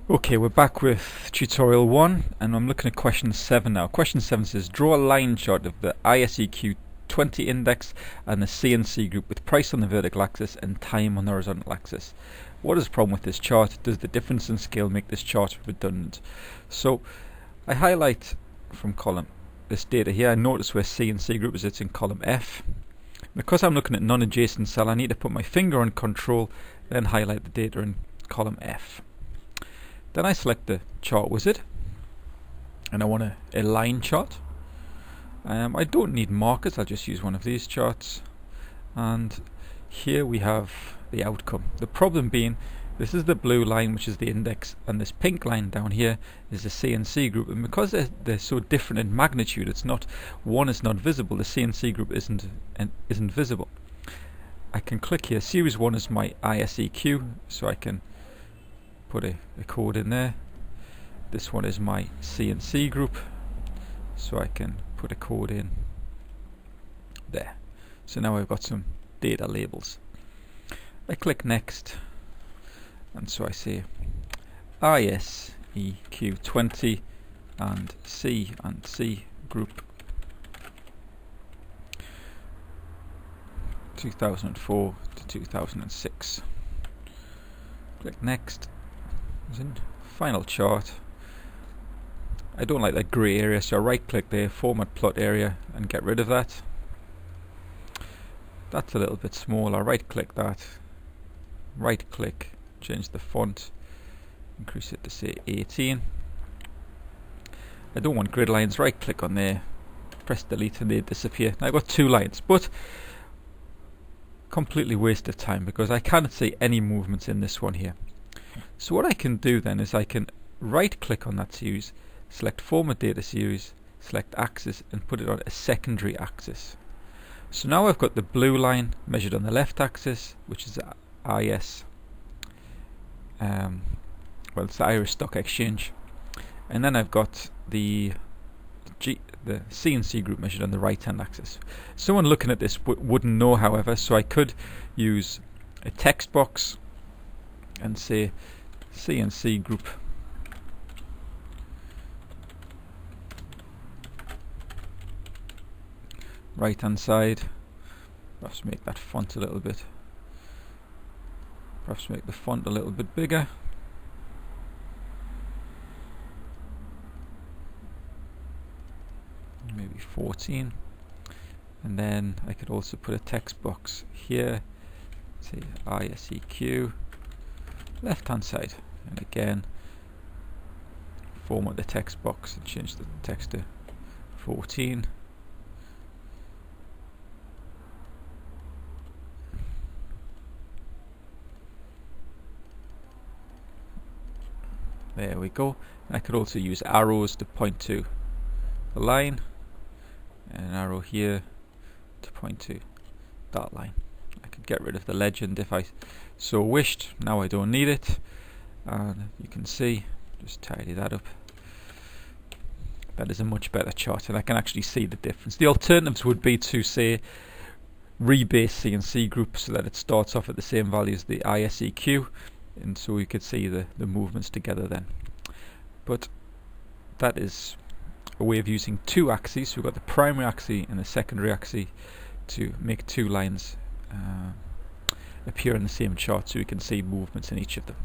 Okay, we're back with tutorial 1 and I'm looking at question 7 now. Question 7 says draw a line chart of the ISEQ 20 index and the CNC group with price on the vertical axis and time on the horizontal axis. What is the problem with this chart? Does the difference in scale make this chart redundant? So I highlight from column this data here. I notice where CNC group is, it's in column F. Because I'm looking at non-adjacent cell, I need to put my finger on control, then highlight the data in column F. Then I select the chart wizard and I want a line chart. I don't need markers, I'll just use one of these charts, and here we have the outcome. The problem being, this is the blue line, which is the index, and this pink line down here is the CNC group, and because they're so different in magnitude, one is not visible, the CNC group isn't visible. I can click here. Series 1 is my ISEQ, so I can put a code in there. This one is my CNC group, so I can put a code in there. So now I've got some data labels. I click next, and so I say ISEQ 20 and C group 2004 to 2006. Click next. Final chart. I don't like that grey area, so I right click there, format plot area, and get rid of that. That's a little bit small. I right click that, right click, change the font, increase it to say 18. I don't want grid lines, right click on there, press delete, and they disappear. Now I've got two lines, but completely waste of time because I cannot see any movements in this one here. So what I can do then is I can right click on that series, select format data series, select axis, and put it on a secondary axis. So now I've got the blue line measured on the left axis, which is it's the Irish Stock Exchange, and then I've got the CNC group measured on the right hand axis. Someone looking at this wouldn't know, however, so I could use a text box and say CNC group right hand side. Perhaps make that font a little bit, perhaps make the font a little bit bigger. Maybe 14, and then I could also put a text box here, say ISEQ left hand side, and again format the text box and change the text to 14. There we go. I could also use arrows to point to the line, and an arrow here to point to that line. I could get rid of the legend if I so wished. Now I don't need it, and you can see, just tidy that up. That is a much better chart, and I can actually see the difference. The alternatives would be to say rebase CNC group so that it starts off at the same value as the ISEQ, and so you could see the movements together then. But that is a way of using two axes. So we've got the primary axis and the secondary axis to make two lines appear in the same chart, so we can see movements in each of them.